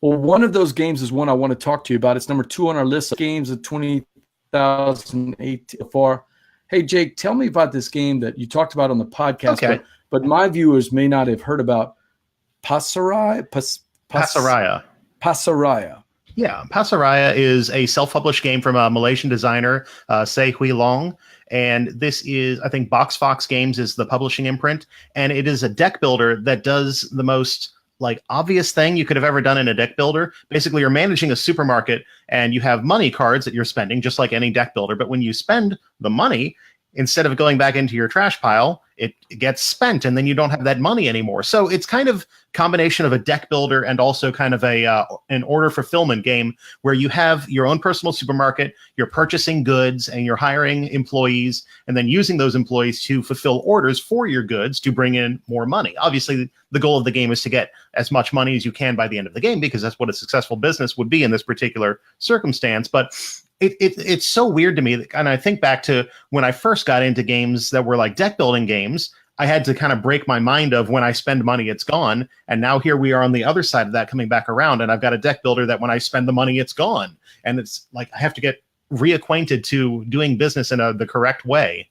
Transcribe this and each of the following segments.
Well, one of those games is one I want to talk to you about. It's number 2 on our list of games of 2018 so far. Hey, Jake, tell me about this game that you talked about on the podcast, Okay. but my viewers may not have heard about Pasaraya. Pasaraya. Yeah, Pasaraya is a self-published game from a Malaysian designer, Se Hui Long. And this is, I think, Box Fox Games is the publishing imprint. And it is a deck builder that does the most obvious thing you could have ever done in a deck builder. Basically, you're managing a supermarket and you have money cards that you're spending, just like any deck builder. But when you spend the money, instead of going back into your trash pile, it gets spent and then you don't have that money anymore. So it's kind of combination of a deck builder and also kind of an order fulfillment game where you have your own personal supermarket, you're purchasing goods and you're hiring employees and then using those employees to fulfill orders for your goods to bring in more money. Obviously, the goal of the game is to get as much money as you can by the end of the game because that's what a successful business would be in this particular circumstance. But it's so weird to me. And I think back to when I first got into games that were like deck building games, I had to kind of break my mind of when I spend money, it's gone. And now here we are on the other side of that coming back around. And I've got a deck builder that when I spend the money, it's gone. And it's like I have to get reacquainted to doing business in the correct way.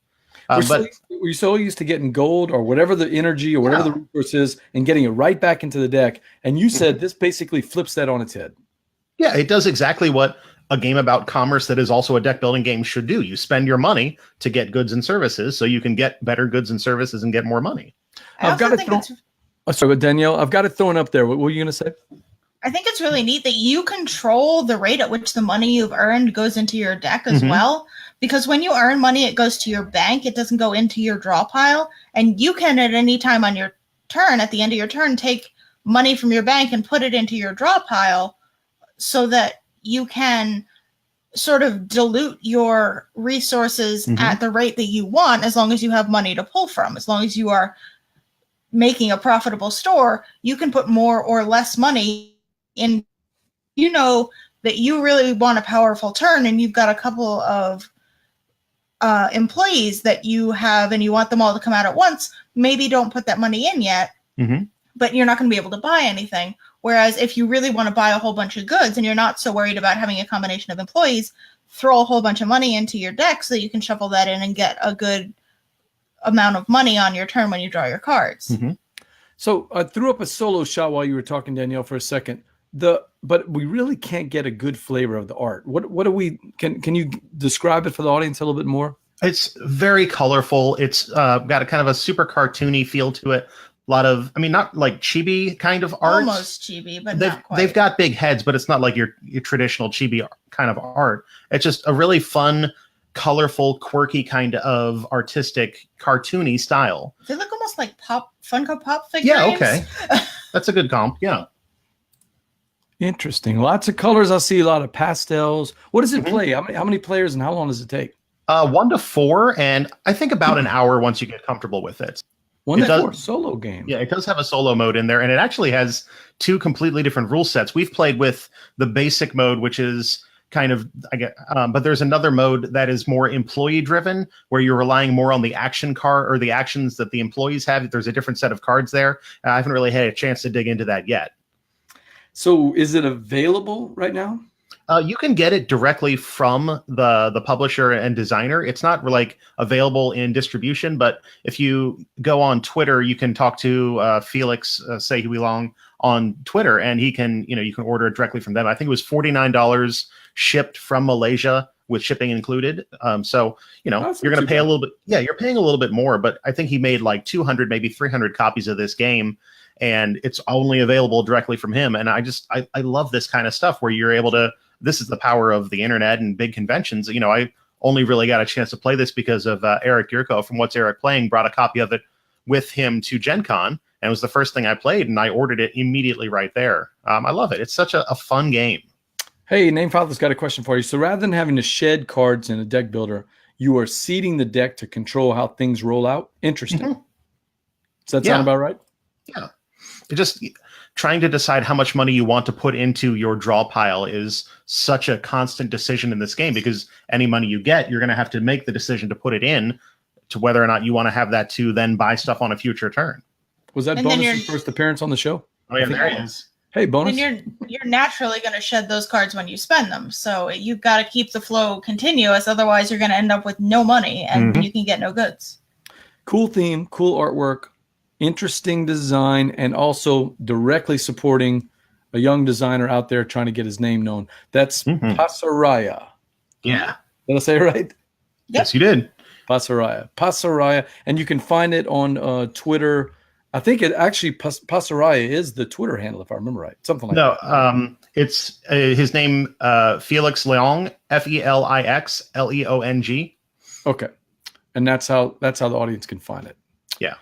We're so used to getting gold or whatever the energy or whatever the resource is and getting it right back into the deck. And you said this basically flips that on its head. Yeah, it does exactly what a game about commerce that is also a deck building game should do. You spend your money to get goods and services so you can get better goods and services and get more money. I've got it. Sorry, Danielle, I've got it thrown up there. What were you going to say? I think it's really neat that you control the rate at which the money you've earned goes into your deck as well. Because when you earn money, it goes to your bank. It doesn't go into your draw pile. And you can at any time on your turn, at the end of your turn, take money from your bank and put it into your draw pile so that you can sort of dilute your resources at the rate that you want, as long as you have money to pull from. As long as you are making a profitable store, you can put more or less money in. You know that you really want a powerful turn and you've got a couple of employees that you have and you want them all to come out at once. Maybe don't put that money in yet, but you're not going to be able to buy anything. Whereas if you really want to buy a whole bunch of goods and you're not so worried about having a combination of employees, throw a whole bunch of money into your deck so that you can shuffle that in and get a good amount of money on your turn when you draw your cards. So I threw up a solo shot while you were talking, Danielle, for a second. But we really can't get a good flavor of the art. What do we can you describe it for the audience a little bit more? It's very colorful. It's got a kind of a super cartoony feel to it. A lot of, I mean, not like chibi kind of art. Almost chibi, but not quite. They've got big heads, but it's not like your traditional chibi kind of art. It's just a really fun, colorful, quirky kind of artistic, cartoony style. They look almost like Funko Pop figures. Yeah, okay. That's a good comp, yeah. Interesting. Lots of colors. I see a lot of pastels. What does it play? How many players and how long does it take? 1 to 4, and I think about an hour once you get comfortable with it. 1 to 4 solo game. Yeah, it does have a solo mode in there, and it actually has 2 completely different rule sets. We've played with the basic mode, which is kind of, but there's another mode that is more employee driven, where you're relying more on the action card or the actions that the employees have. There's a different set of cards there. I haven't really had a chance to dig into that yet. So is it available right now? You can get it directly from the publisher and designer. It's not like available in distribution, but if you go on Twitter, you can talk to Felix Se Hui Long on Twitter, and he can, you can order it directly from them. I think it was $49 shipped from Malaysia with shipping included. So, you're going to pay a little bit. Yeah, you're paying a little bit more, but I think he made like 200, maybe 300 copies of this game. And it's only available directly from him. And I love this kind of stuff where you're able to, this is the power of the internet and big conventions. I only really got a chance to play this because of Eric Yurko from What's Eric Playing brought a copy of it with him to Gen Con. And it was the first thing I played, and I ordered it immediately right there. I love it. It's such a fun game. Hey, Namefather's got a question for you. So rather than having to shed cards in a deck builder, you are seeding the deck to control how things roll out? Interesting. Does that sound about right? Yeah. Just trying to decide how much money you want to put into your draw pile is such a constant decision in this game, because any money you get, you're going to have to make the decision to put it in to whether or not you want to have that to then buy stuff on a future turn. Was that Bonus's first appearance on the show? Oh, yeah, there he is. Hey, bonus. And you're naturally going to shed those cards when you spend them. So you've got to keep the flow continuous. Otherwise, you're going to end up with no money and you can get no goods. Cool theme, cool artwork, interesting design, and also directly supporting a young designer out there trying to get his name known. That's Pasaraya. Yeah. Did I say it right? Yep. Yes, you did. Pasaraya. And you can find it on Twitter. I think it actually, Pasaraya is the Twitter handle, if I remember right. Something like that. No, it's his name, Felix Leong, Felix Leong. Okay. And that's how the audience can find it. Yeah.